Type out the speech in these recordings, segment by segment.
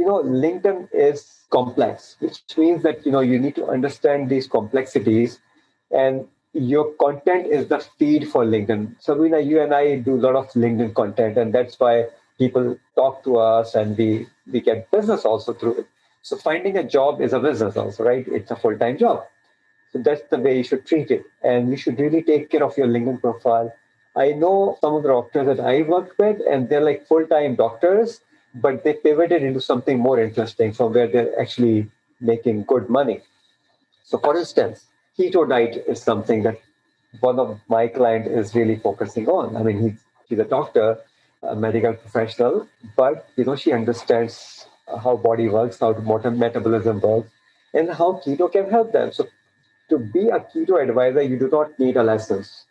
LinkedIn is complex, which means that, you need to understand these complexities, and your content is the feed for LinkedIn. Sabrina, you and I do a lot of LinkedIn content, and that's why people talk to us and we get business also through it. So finding a job is a business also, right? It's a full-time job. So that's the way you should treat it. And you should really take care of your LinkedIn profile. I know some of the doctors that I work with, and they're like full-time doctors, but they pivoted into something more interesting from where they're actually making good money. So for instance, keto diet is something that one of my client is really focusing on. I mean, she's a doctor, a medical professional, but she understands how body works, how metabolism works, and how keto can help them. So to be a keto advisor, you do not need a license.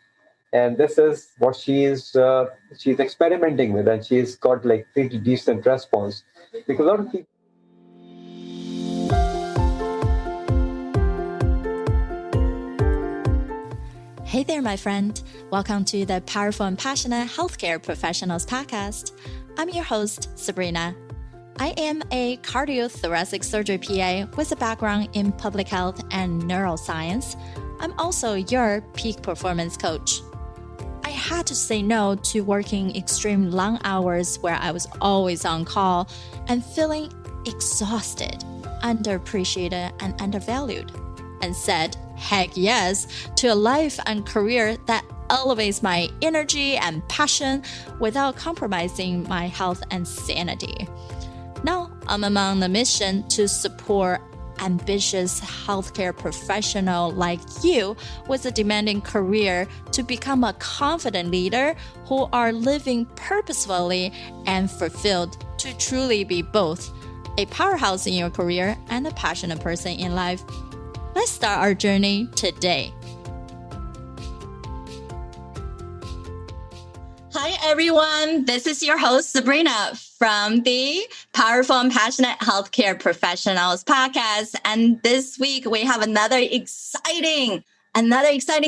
And this is what she's experimenting with, and she's got like pretty decent response because a lot of people. Hey there, my friend. Welcome to the Powerful and Passionate Healthcare Professionals podcast. I'm your host, Sabrina. I am a cardiothoracic surgery PA with a background in public health and neuroscience. I'm also your peak performance coach. I had to say no to working extreme long hours where I was always on call and feeling exhausted, underappreciated, and undervalued, and said heck yes to a life and career that elevates my energy and passion without compromising my health and sanity. Now, I'm on the mission to support ambitious healthcare professional like you with a demanding career to become a confident leader who are living purposefully and fulfilled to truly be both a powerhouse in your career and a passionate person in life. Let's start our journey today. Hi, everyone. This is your host, Sabrina, from the Powerful and Passionate Healthcare Professionals podcast. And this week, we have another exciting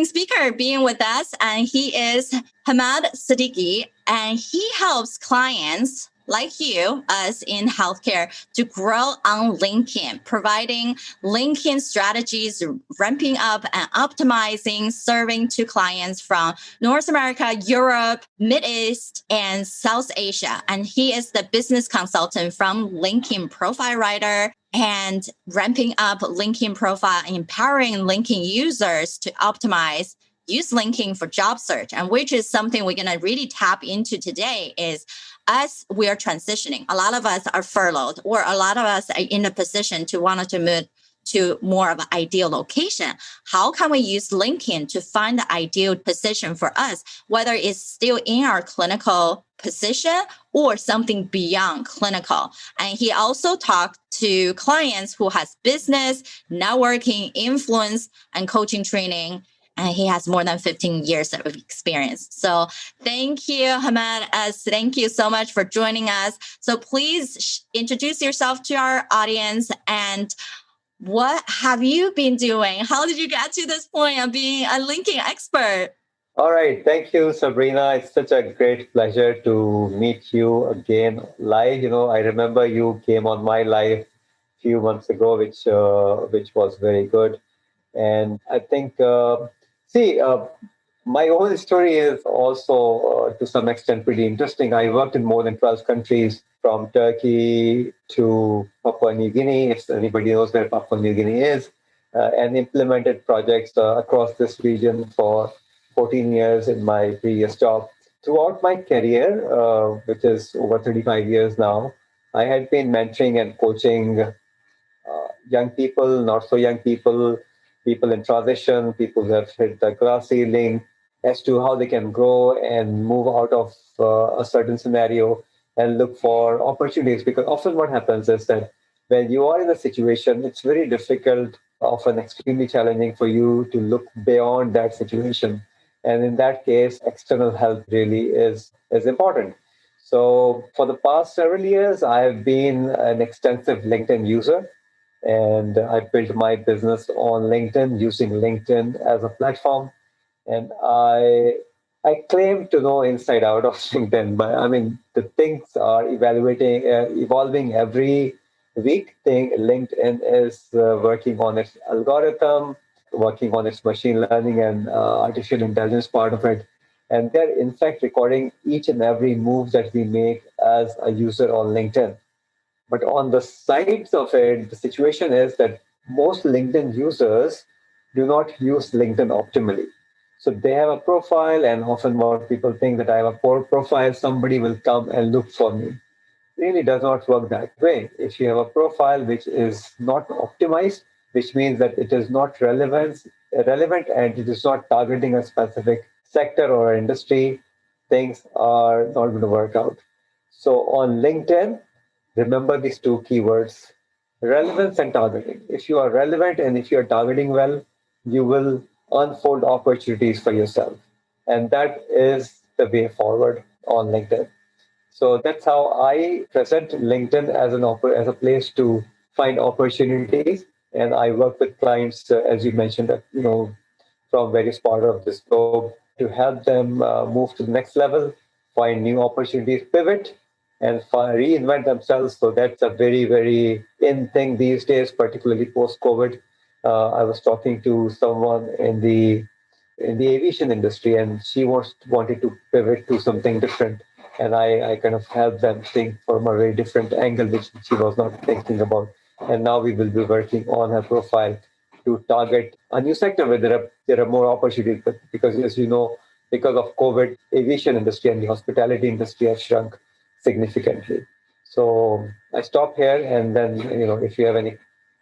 speaker being with us. And he is Hammad Siddiqui. And he helps clients like you, us in healthcare, to grow on LinkedIn, providing LinkedIn strategies, ramping up and optimizing, serving to clients from North America, Europe, Mid East, and South Asia. And he is the business consultant from LinkedIn Profile Writer and ramping up LinkedIn profile, empowering LinkedIn users to optimize, use LinkedIn for job search, and which is something we're going to really tap into today is as we are transitioning. A lot of us are furloughed, or a lot of us are in a position to want to move to more of an ideal location. How can we use LinkedIn to find the ideal position for us, whether it's still in our clinical position or something beyond clinical? And he also talked to clients who has business, networking, influence, and coaching training. And he has more than 15 years of experience. So thank you, Hammad. Thank you so much for joining us. So please introduce yourself to our audience, and what have you been doing? How did you get to this point of being a LinkedIn expert? All right. Thank you, Sabrina. It's such a great pleasure to meet you again live. I remember you came on my live a few months ago, which was very good. And I think, my own story is also to some extent pretty interesting. I worked in more than 12 countries, from Turkey to Papua New Guinea, if anybody knows where Papua New Guinea is, and implemented projects across this region for 14 years in my previous job. Throughout my career, which is over 35 years now, I had been mentoring and coaching young people, not so young people, people in transition, people who have hit the glass ceiling, as to how they can grow and move out of a certain scenario and look for opportunities. Because often what happens is that when you are in a situation, it's very difficult, often extremely challenging for you to look beyond that situation. And in that case, external help really is important. So for the past several years, I have been an extensive LinkedIn user, and I built my business on LinkedIn using LinkedIn as a platform. And I claim to know inside out of LinkedIn, but I mean the things are evolving weak thing, LinkedIn is working on its algorithm, working on its machine learning and artificial intelligence part of it. And they're in fact recording each and every move that we make as a user on LinkedIn. But on the sides of it, the situation is that most LinkedIn users do not use LinkedIn optimally. So they have a profile, and often what people think that I have a poor profile, somebody will come and look for me. Really does not work that way. If you have a profile which is not optimized, which means that it is not relevant and it is not targeting a specific sector or industry, things are not going to work out. So on LinkedIn, remember these two keywords: relevance and targeting. If you are relevant and if you are targeting well, you will unfold opportunities for yourself. And that is the way forward on LinkedIn. So that's how I present LinkedIn as as a place to find opportunities. And I work with clients, as you mentioned, from various parts of this globe to help them move to the next level, find new opportunities, pivot, and reinvent themselves. So that's a very, very in thing these days, particularly post COVID. I was talking to someone in the aviation industry, and she wanted to pivot to something different. And I kind of helped them think from a very different angle, which she was not thinking about. And now we will be working on her profile to target a new sector where there are more opportunities. But because, as you know, because of COVID, aviation industry and the hospitality industry have shrunk significantly. So I stop here, and then if you have any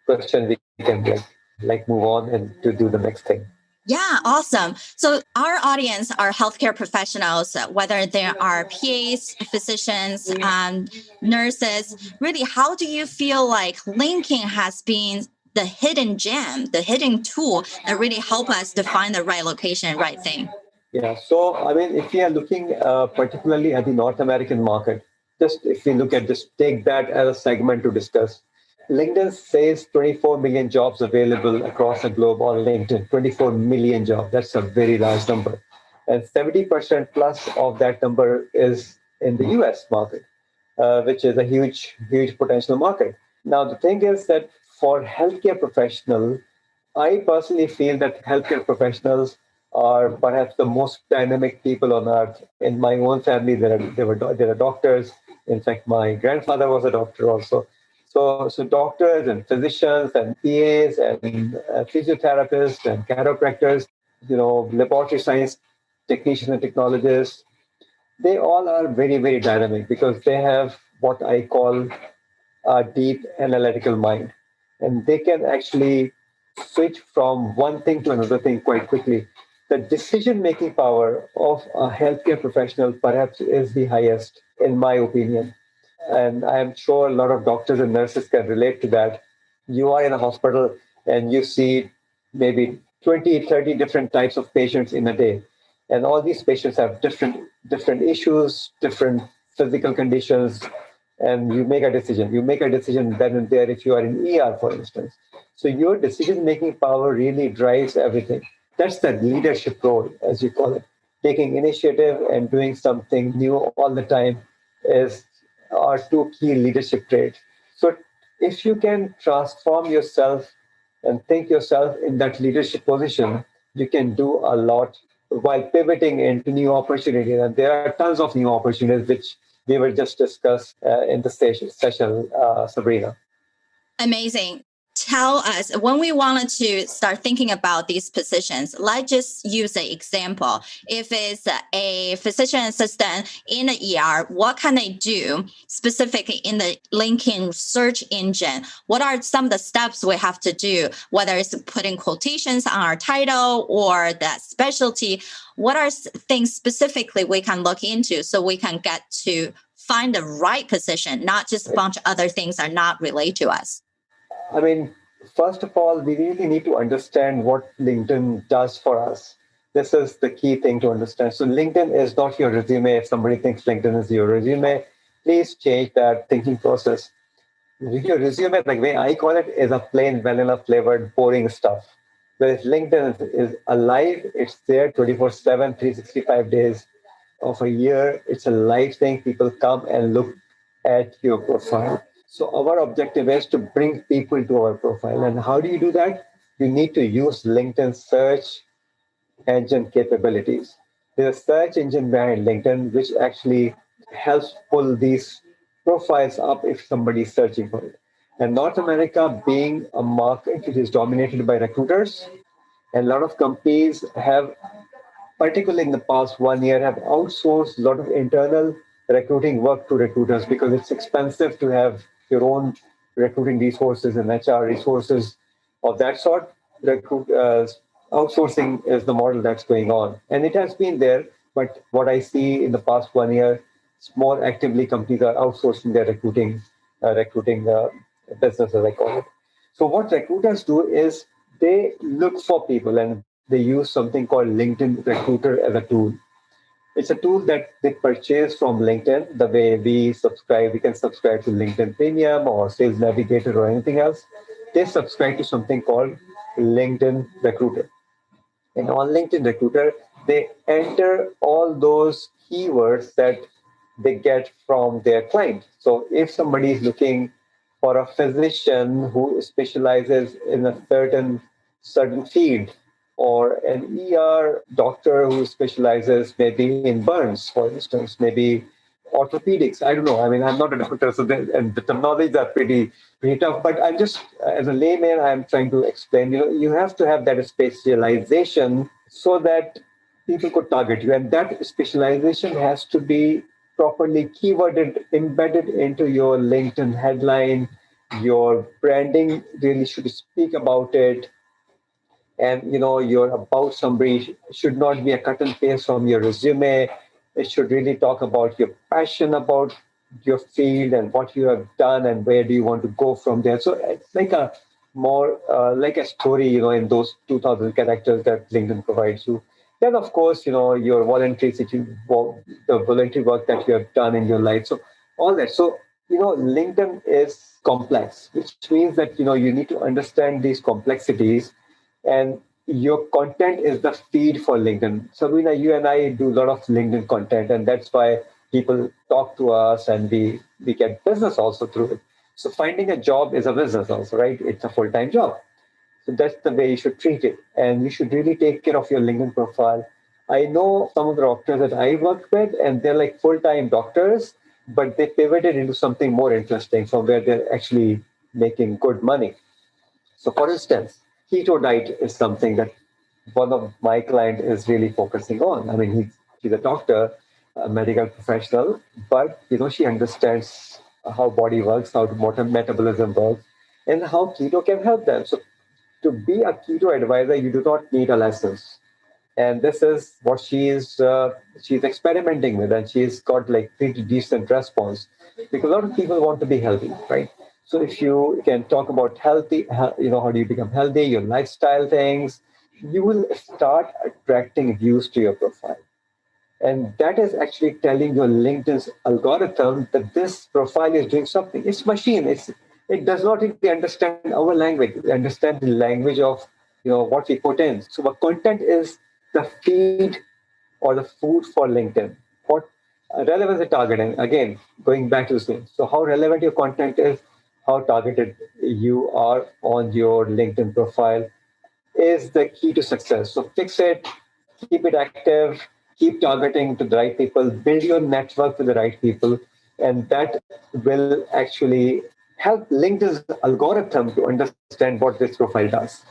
question, we can like move on and to do the next thing. Yeah, awesome. So our audience are healthcare professionals, whether they are PAs, physicians, nurses. Really, how do you feel like LinkedIn has been the hidden gem, the hidden tool that really help us to find the right location, right thing? Yeah. So, I mean, if we are looking particularly at the North American market, just if we look at just take that as a segment to discuss, LinkedIn says 24 million jobs available across the globe on LinkedIn. 24 million jobs. That's a very large number. And 70% plus of that number is in the US market, which is a huge, huge potential market. Now, the thing is that for healthcare professional, I personally feel that healthcare professionals are perhaps the most dynamic people on earth. In my own family, there are doctors. In fact, my grandfather was a doctor also. So doctors and physicians and PAs and physiotherapists and chiropractors, laboratory science technicians and technologists, they all are very, very dynamic because they have what I call a deep analytical mind. And they can actually switch from one thing to another thing quite quickly. The decision making power of a healthcare professional perhaps is the highest, in my opinion. And I am sure a lot of doctors and nurses can relate to that. You are in a hospital and you see maybe 20, 30 different types of patients in a day. And all these patients have different issues, different physical conditions, and you make a decision. You make a decision then and there if you are in ER, for instance. So your decision making power really drives everything. That's the leadership role, as you call it. Taking initiative and doing something new all the time is are two key leadership traits. So if you can transform yourself and think yourself in that leadership position, you can do a lot while pivoting into new opportunities. And there are tons of new opportunities which we will just discuss in the session, Sabrina. Amazing. Tell us when we wanted to start thinking about these positions, let's just use an example. If it's a physician assistant in the ER, what can they do specifically in the LinkedIn search engine? What are some of the steps we have to do, whether it's putting quotations on our title or that specialty? What are things specifically we can look into so we can get to find the right position, not just a bunch of other things are not related to us? I mean, first of all, we really need to understand what LinkedIn does for us. This is the key thing to understand. So, LinkedIn is not your resume. If somebody thinks LinkedIn is your resume, please change that thinking process. Your resume, the way I call it, is a plain vanilla flavored, boring stuff. Whereas LinkedIn is alive, it's there 24/7, 365 days of a year. It's a live thing. People come and look at your profile. So our objective is to bring people to our profile. And how do you do that? You need to use LinkedIn search engine capabilities. There's a search engine behind LinkedIn which actually helps pull these profiles up if somebody is searching for it. And North America being a market which is dominated by recruiters, and a lot of companies have, particularly in the past 1 year, have outsourced a lot of internal recruiting work to recruiters because it's expensive to have your own recruiting resources and HR resources of that sort. Outsourcing is the model that's going on, and it has been there. But what I see in the past 1 year, it's more actively companies are outsourcing their recruiting business, as I call it. So what recruiters do is they look for people and they use something called LinkedIn Recruiter as a tool. It's a tool that they purchase from LinkedIn, the way we can subscribe to LinkedIn Premium or Sales Navigator or anything else. They subscribe to something called LinkedIn Recruiter. And on LinkedIn Recruiter, they enter all those keywords that they get from their client. So if somebody is looking for a physician who specializes in a certain field, or an ER doctor who specializes maybe in burns, for instance, maybe orthopedics. I don't know. I mean, I'm not a doctor, so and the terminologies are pretty tough. But I'm just, as a layman, I'm trying to explain. You have to have that specialization so that people could target you, and that specialization has to be properly keyworded, embedded into your LinkedIn headline. Your branding really should speak about it, and your about somebody should not be a cut and paste from your resume. It should really talk about your passion about your field and what you have done and where do you want to go from there. So it's like a more like a story, in those 2000 characters that LinkedIn provides you. Then of course, your the voluntary work that you have done in your life, so all that. So LinkedIn is complex, which means that you need to understand these complexities, and your content is the feed for LinkedIn. Sabrina, you and I do a lot of LinkedIn content, and that's why people talk to us, and we get business also through it. So finding a job is a business also, right? It's a full-time job. So that's the way you should treat it, and you should really take care of your LinkedIn profile. I know some of the doctors that I work with, and they're like full-time doctors, but they pivoted into something more interesting from where they're actually making good money. So, for instance, keto diet is something that one of my client is really focusing on. I mean, she's a doctor, a medical professional, but she understands how body works, how metabolism works, and how keto can help them. So, to be a keto advisor, you do not need a license, and this is what she's experimenting with, and she's got like pretty decent response because a lot of people want to be healthy, right? So if you can talk about how do you become healthy, your lifestyle things, you will start attracting views to your profile, and that is actually telling your LinkedIn's algorithm that this profile is doing something. It's machine. It does not really understand our language. It understands the language of what we put in. So our content is the feed or the food for LinkedIn. What relevance is targeting? Again, going back to the same. So how relevant your content is, how targeted you are on your LinkedIn profile is the key to success. So fix it, keep it active, keep targeting to the right people, build your network with the right people, and that will actually help LinkedIn's algorithm to understand what this profile does.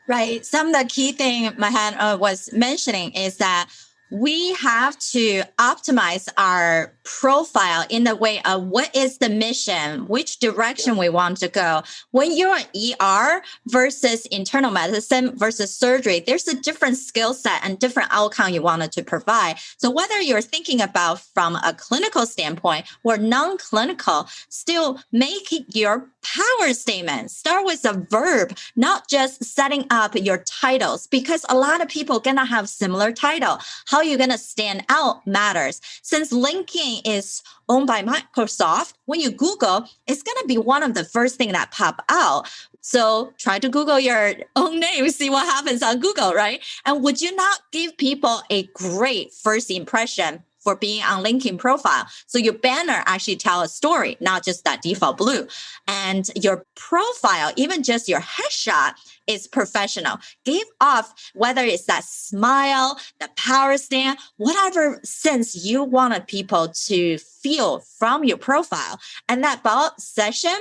Right. Some of the key thing Mahan was mentioning is that we have to optimize our profile in the way of what is the mission, which direction we want to go. When you're ER versus internal medicine versus surgery, there's a different skill set and different outcome you wanted to provide. So whether you're thinking about from a clinical standpoint or non-clinical, still make your power statement. Start with a verb, not just setting up your titles, because a lot of people gonna have similar title. How you're gonna stand out matters. Since LinkedIn is owned by Microsoft, when you Google, it's gonna be one of the first thing that pop out. So try to Google your own name, see what happens on Google, right? And would you not give people a great first impression? for being on LinkedIn profile. So your banner actually tell a story, not just that default blue. And your profile, even just your headshot, is professional. Give off whether it's that smile, the power stand, whatever sense you wanted people to feel from your profile. And that about session,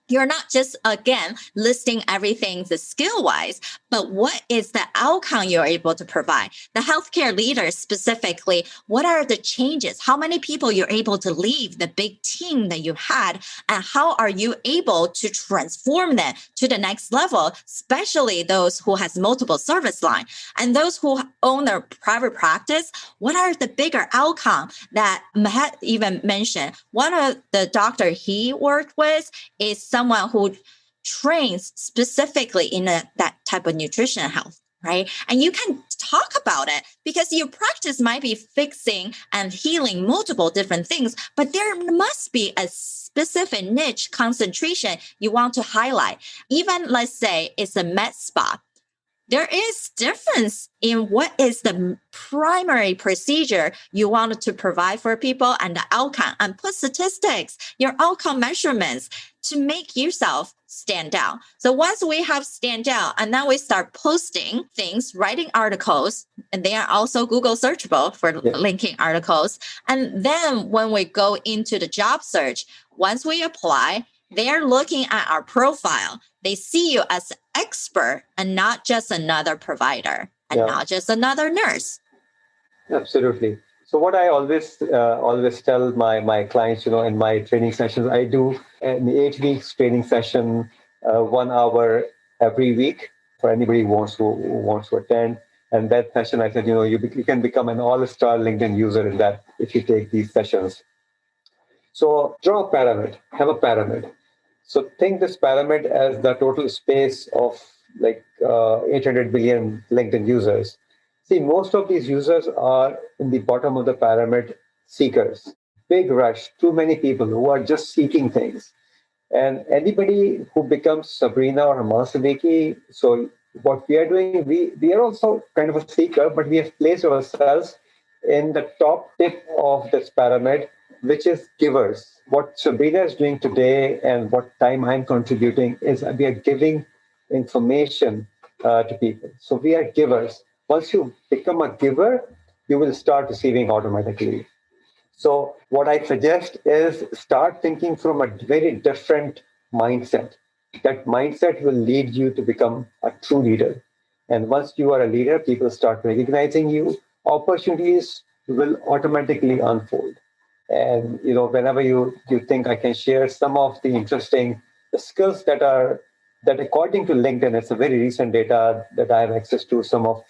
you're not just, again, listing everything the skill wise, but what is the outcome you're able to provide? The healthcare leaders specifically, what are the changes? How many people you're able to leave the big team that you had? And how are you able to transform them to the next level, especially those who has multiple service line and those who own their private practice? What are the bigger outcome that Matt even mentioned? One of the doctor he worked with is someone who trains specifically in that type of nutrition health, right? And you can talk about it because your practice might be fixing and healing multiple different things, but there must be a specific niche concentration you want to highlight. Even let's say it's a med spa. There is difference in what is the primary procedure you wanted to provide for people and the outcome, and put statistics, your outcome measurements to make yourself stand out. So once we have stand out, and then we start posting things, writing articles, and they are also Google searchable for linking articles. And then when we go into the job search, once we apply, they're looking at our profile. They see you as an expert and not just another provider and not just another nurse. Absolutely. So what I always tell my clients, in my training sessions, I do an 8 weeks training session, 1 hour every week for anybody who wants to attend. And that session, I said, you can become an all-star LinkedIn user in that if you take these sessions. So draw a pyramid, have a pyramid. So think this pyramid as the total space of 800 billion LinkedIn users. See, most of these users are in the bottom of the pyramid seekers. Big rush, too many people who are just seeking things. And anybody who becomes Sabrina or Hammad Siddiqui, so what we are doing, we are also kind of a seeker, but we have placed ourselves in the top tip of this pyramid, which is givers. What Sabrina is doing today and what time I'm contributing is we are giving information to people. So we are givers. Once you become a giver, you will start receiving automatically. So what I suggest is start thinking from a very different mindset. That mindset will lead you to become a true leader. And once you are a leader, people start recognizing you. Opportunities will automatically unfold. And whenever you think I can share some of the interesting skills that according to LinkedIn, it's a very recent data that I have access to. Some of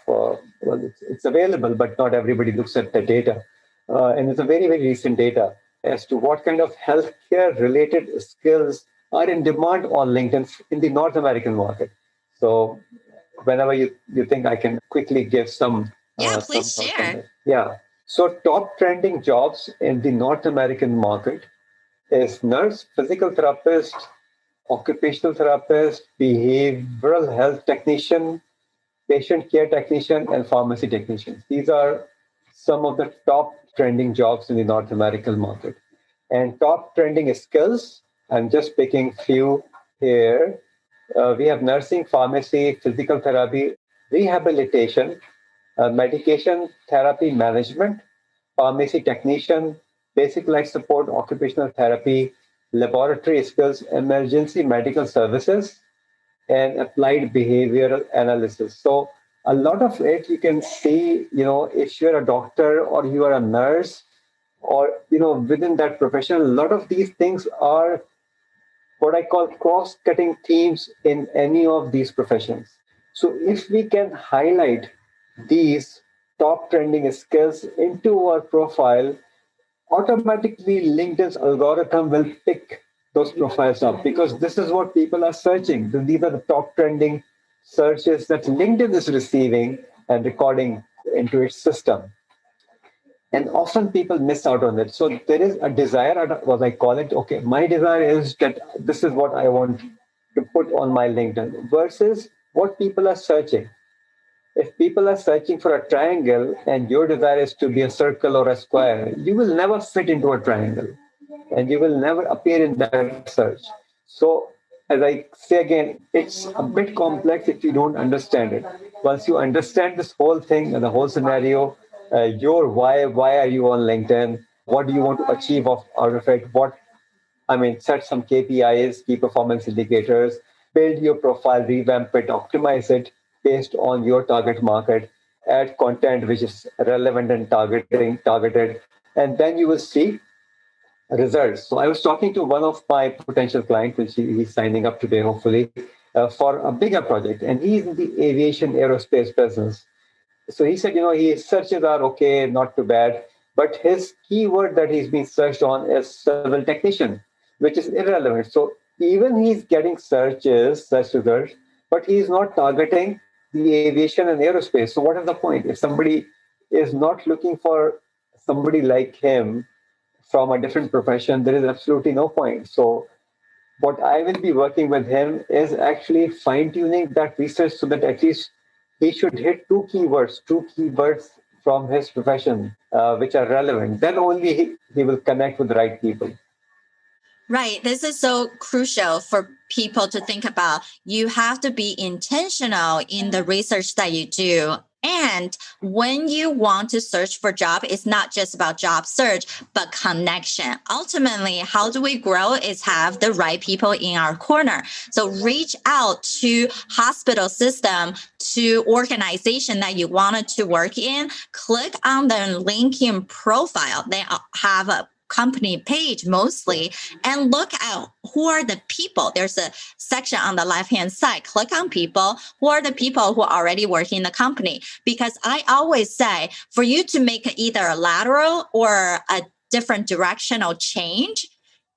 it's available, but not everybody looks at the data. And it's a very, very recent data as to what kind of healthcare related skills are in demand on LinkedIn in the North American market. So whenever you think I can quickly give some please share. So top trending jobs in the North American market is nurse, physical therapist, occupational therapist, behavioral health technician, patient care technician, and pharmacy technician. These are some of the top trending jobs in the North American market. And top trending skills, I'm just picking few here. We have nursing, pharmacy, physical therapy, rehabilitation, medication therapy management, pharmacy technician, basic life support, occupational therapy, laboratory skills, emergency medical services, and applied behavioral analysis. So a lot of it you can see, if you're a doctor or you are a nurse or, within that profession, a lot of these things are what I call cross-cutting themes in any of these professions. So if we can highlight these top trending skills into our profile, automatically LinkedIn's algorithm will pick those profiles up because this is what people are searching. These are the top trending searches that LinkedIn is receiving and recording into its system. And often people miss out on it. So there is a desire, what I call it, okay, my desire is that this is what I want to put on my LinkedIn versus what people are searching. If people are searching for a triangle and your desire is to be a circle or a square, you will never fit into a triangle and you will never appear in that search. So, as I say again, it's a bit complex if you don't understand it. Once you understand this whole thing and the whole scenario, your why are you on LinkedIn? What do you want to achieve out of it? Set some KPIs, key performance indicators, build your profile, revamp it, optimize it based on your target market, add content which is relevant and targeted, and then you will see results. So I was talking to one of my potential clients, which he's signing up today, hopefully, for a bigger project, and he's in the aviation aerospace business. So he said, his searches are okay, not too bad, but his keyword that he's been searched on is civil technician, which is irrelevant. So even he's getting search results, but he's not targeting the aviation and aerospace. So what is the point? If somebody is not looking for somebody like him from a different profession, there is absolutely no point. So what I will be working with him is actually fine tuning that research so that at least he should hit two keywords from his profession, which are relevant. Then only he will connect with the right people. Right. This is so crucial for people to think about. You have to be intentional in the research that you do. And when you want to search for job, it's not just about job search, but connection. Ultimately, how do we grow is have the right people in our corner. So reach out to hospital system, to organization that you wanted to work in. Click on the LinkedIn profile. They have a company page mostly, and look at who are the people. There's a section on the left hand side. Click on people. Who are the people who are already working in the company? Because I always say for you to make either a lateral or a different directional change,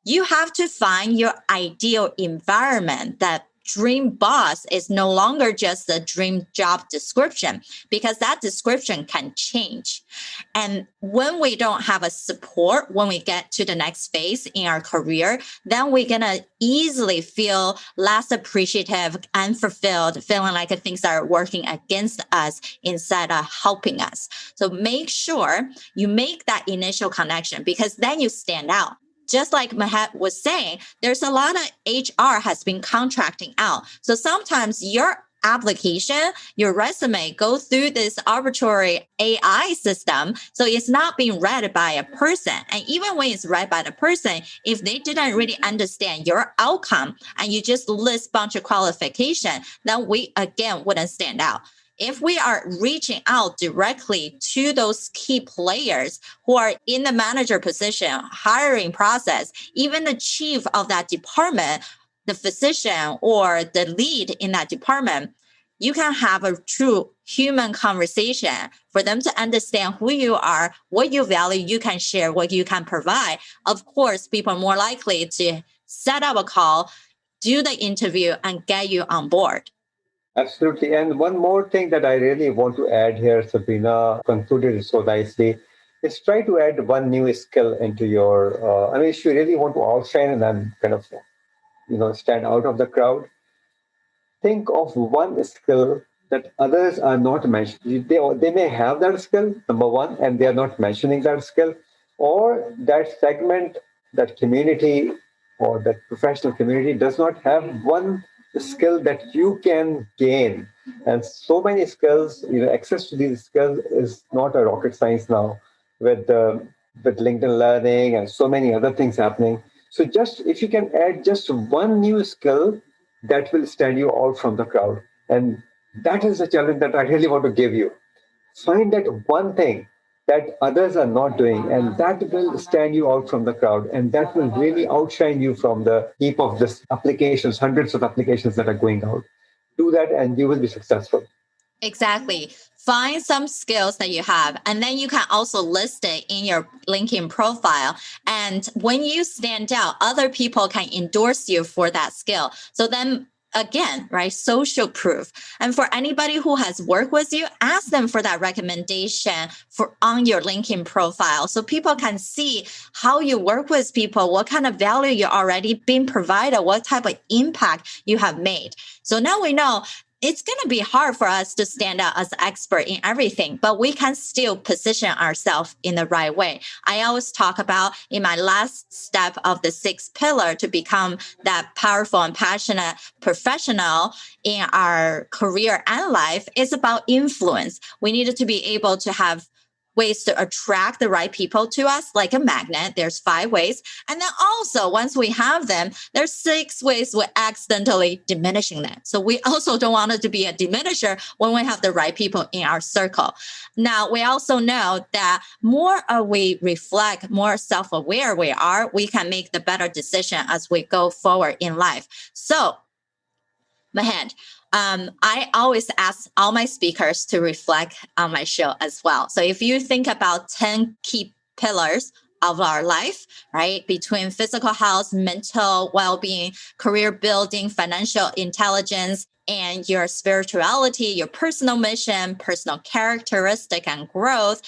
you have to find your ideal environment. That dream boss is no longer just a dream job description, because that description can change. And when we don't have a support, when we get to the next phase in our career, then we're going to easily feel less appreciative and fulfilled, feeling like things are working against us instead of helping us. So make sure you make that initial connection, because then you stand out. Just like Mahat was saying, there's a lot of HR has been contracting out. So sometimes your application, your resume go through this arbitrary AI system. So it's not being read by a person. And even when it's read by the person, if they didn't really understand your outcome and you just list a bunch of qualification, then we again wouldn't stand out. If we are reaching out directly to those key players who are in the manager position, hiring process, even the chief of that department, the physician or the lead in that department, you can have a true human conversation for them to understand who you are, what you value, you can share, what you can provide. Of course, people are more likely to set up a call, do the interview, and get you on board. Absolutely. And one more thing that I really want to add here, Sabrina concluded it so nicely, is try to add one new skill into your, if you really want to outshine and then kind of, stand out of the crowd, think of one skill that others are not mentioning. They may have that skill, number one, and they are not mentioning that skill, or that segment, that community, or that professional community does not have one skill that you can gain. And so many skills, access to these skills is not a rocket science now with with LinkedIn Learning and so many other things happening. So just if you can add just one new skill that will stand you out from the crowd. And that is the challenge that I really want to give you. Find that one thing that others are not doing, and that will stand you out from the crowd, and that will really outshine you from the heap of this applications, hundreds of applications that are going out. Do that, and you will be successful. Exactly. Find some skills that you have, and then you can also list it in your LinkedIn profile. And when you stand out, other people can endorse you for that skill. So then again, right, social proof. And for anybody who has worked with you, ask them for that recommendation for on your LinkedIn profile, so people can see how you work with people, what kind of value you already been provided, what type of impact you have made. So now we know it's going to be hard for us to stand out as expert in everything, but we can still position ourselves in the right way. I always talk about in my last step of the 6 pillar to become that powerful and passionate professional in our career and life is about influence. We needed to be able to have ways to attract the right people to us, like a magnet. There's 5 ways. And then also, once we have them, there's 6 ways we're accidentally diminishing them. So we also don't want it to be a diminisher when we have the right people in our circle. Now, we also know that more we reflect, more self-aware we are, we can make the better decision as we go forward in life. So, Mahan, I always ask all my speakers to reflect on my show as well. So if you think about 10 key pillars of our life, right, between physical health, mental well-being, career building, financial intelligence, and your spirituality, your personal mission, personal characteristic and growth,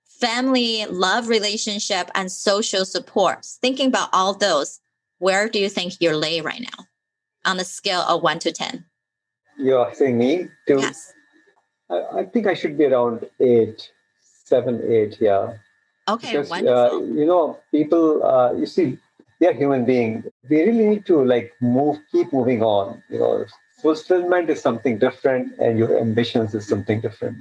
family, love relationship, and social support. Thinking about all those, where do you think you're lay right now on a scale of 1 to 10? You're asking me to, Yes. I think I should be around 8, 7, 8, yeah. Okay, Because, wonderful. people, you see, they're human beings. We really need to keep moving on. Fulfillment is something different and your ambitions is something different.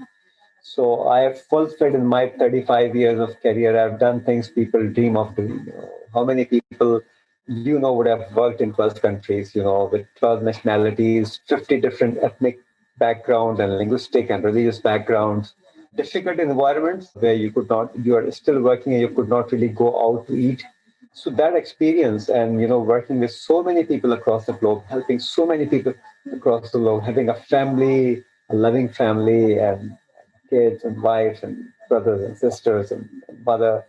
So I have fulfilled in my 35 years of career. I've done things people dream of doing. How many people would have worked in 12 countries, with 12 nationalities, 50 different ethnic backgrounds and linguistic and religious backgrounds, difficult environments where you are still working and you could not really go out to eat. So that experience and, working with so many people across the globe, helping so many people across the globe, having a family, a loving family, and kids and wives and brothers and sisters and mother.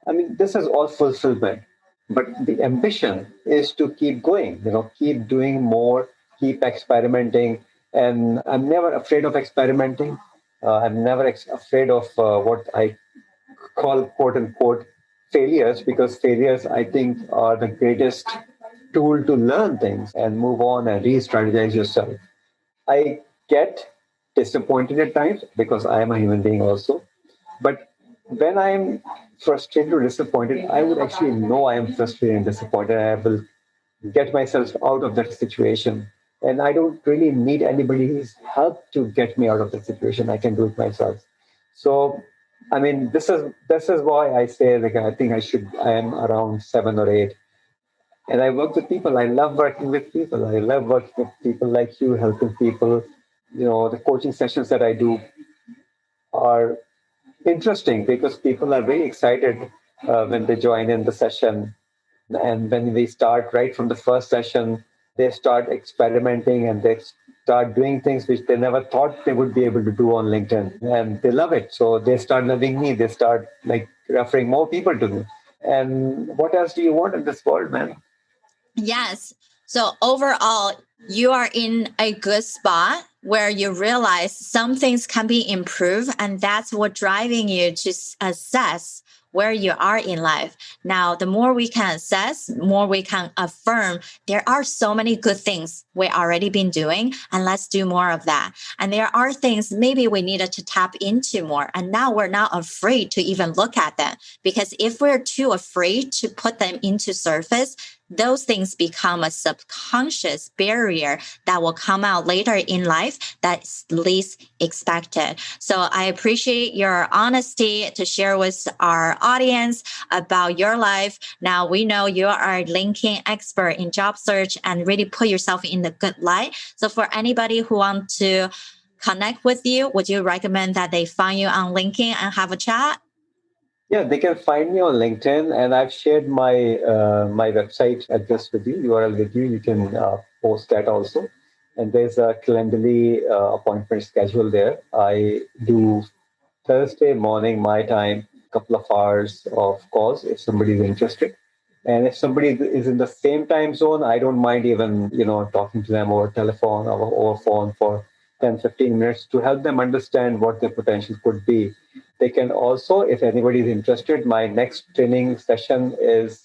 I mean, this is all fulfillment. But the ambition is to keep going, keep doing more, keep experimenting. And I'm never afraid of experimenting. I'm never afraid of what I call quote unquote failures, because failures, I think, are the greatest tool to learn things and move on and re strategize yourself. I get disappointed at times because I am a human being also. But when I'm frustrated or disappointed, I would actually know I am frustrated and disappointed. I will get myself out of that situation. And I don't really need anybody's help to get me out of that situation. I can do it myself. So, I mean, this is why I say I think I am around 7 or 8. And I work with people. I love working with people. I love working with people like you, helping people. The coaching sessions that I do are interesting because people are very excited when they join in the session. And when we start right from the first session, they start experimenting and they start doing things which they never thought they would be able to do on LinkedIn. And they love it. So they start loving me. They start referring more people to me. And what else do you want in this world, man? Yes. So overall, you are in a good spot where you realize some things can be improved, and that's what driving you to assess where you are in life. Now, the more we can assess, more we can affirm there are so many good things we already been doing, and let's do more of that. And there are things maybe we needed to tap into more, and now we're not afraid to even look at them, because if we're too afraid to put them into surface, those things become a subconscious barrier that will come out later in life that's least expected. So I appreciate your honesty to share with our audience about your life. Now we know you are a LinkedIn expert in job search and really put yourself in the good light. So for anybody who wants to connect with you, would you recommend that they find you on LinkedIn and have a chat? Yeah, they can find me on LinkedIn, and I've shared my website address with you, URL with you. You can post that also. And there's a Calendly appointment schedule there. I do Thursday morning, my time, couple of hours of calls if somebody is interested. And if somebody is in the same time zone, I don't mind even, talking to them over telephone or over phone for 10, 15 minutes to help them understand what their potential could be. They can also, if anybody is interested, my next training session is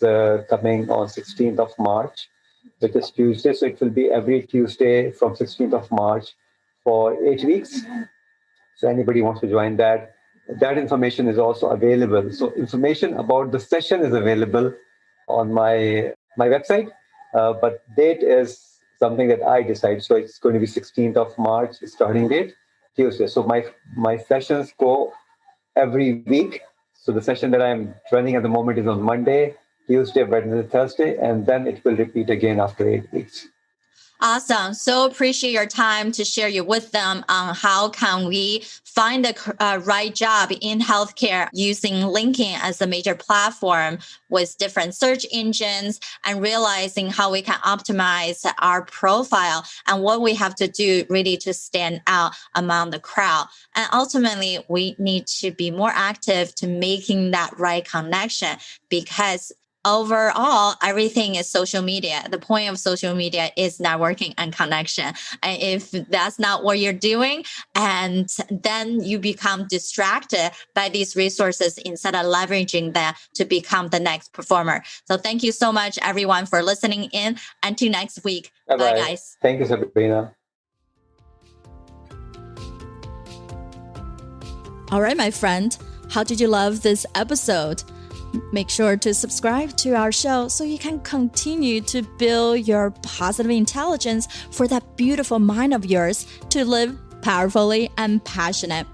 coming on 16th of March, which is Tuesday. So it will be every Tuesday from 16th of March for 8 weeks. So anybody wants to join that, that information is also available. So information about the session is available on my website, but date is something that I decide. So it's going to be 16th of March, starting date, Tuesday. So my sessions go every week. So the session that I'm running at the moment is on Monday, Tuesday, Wednesday, Thursday, and then it will repeat again after 8 weeks. Awesome. So appreciate your time to share your wisdom on how can we find the right job in healthcare using LinkedIn as a major platform with different search engines, and realizing how we can optimize our profile and what we have to do really to stand out among the crowd. And ultimately, we need to be more active to making that right connection, because overall, everything is social media. The point of social media is networking and connection. And if that's not what you're doing, and then you become distracted by these resources instead of leveraging them to become the next performer. So thank you so much, everyone, for listening in. Until next week. Bye-bye. Bye, guys. Thank you, Sabrina. All right, my friend. How did you love this episode? Make sure to subscribe to our show so you can continue to build your positive intelligence for that beautiful mind of yours to live powerfully and passionate.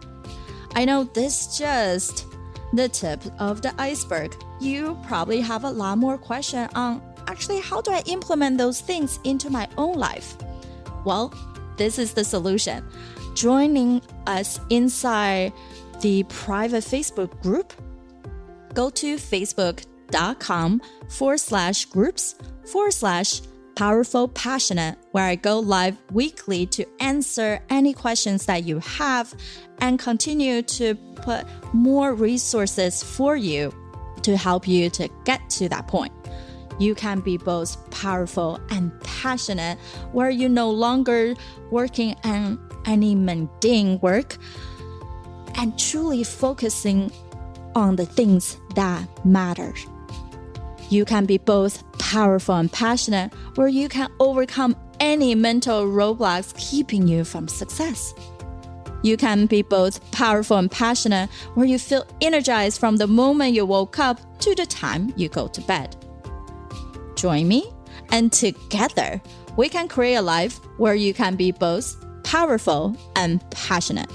I know this is just the tip of the iceberg. You probably have a lot more questions on actually how do I implement those things into my own life? Well, this is the solution. Joining us inside the private Facebook group, go to facebook.com/groups/powerful passionate, where I go live weekly to answer any questions that you have and continue to put more resources for you to help you to get to that point. You can be both powerful and passionate, where you're no longer working on any mundane work and truly focusing on the things that matter. You can be both powerful and passionate, where you can overcome any mental roadblocks keeping you from success. You can be both powerful and passionate, where you feel energized from the moment you woke up to the time you go to bed. Join me, and together we can create a life where you can be both powerful and passionate.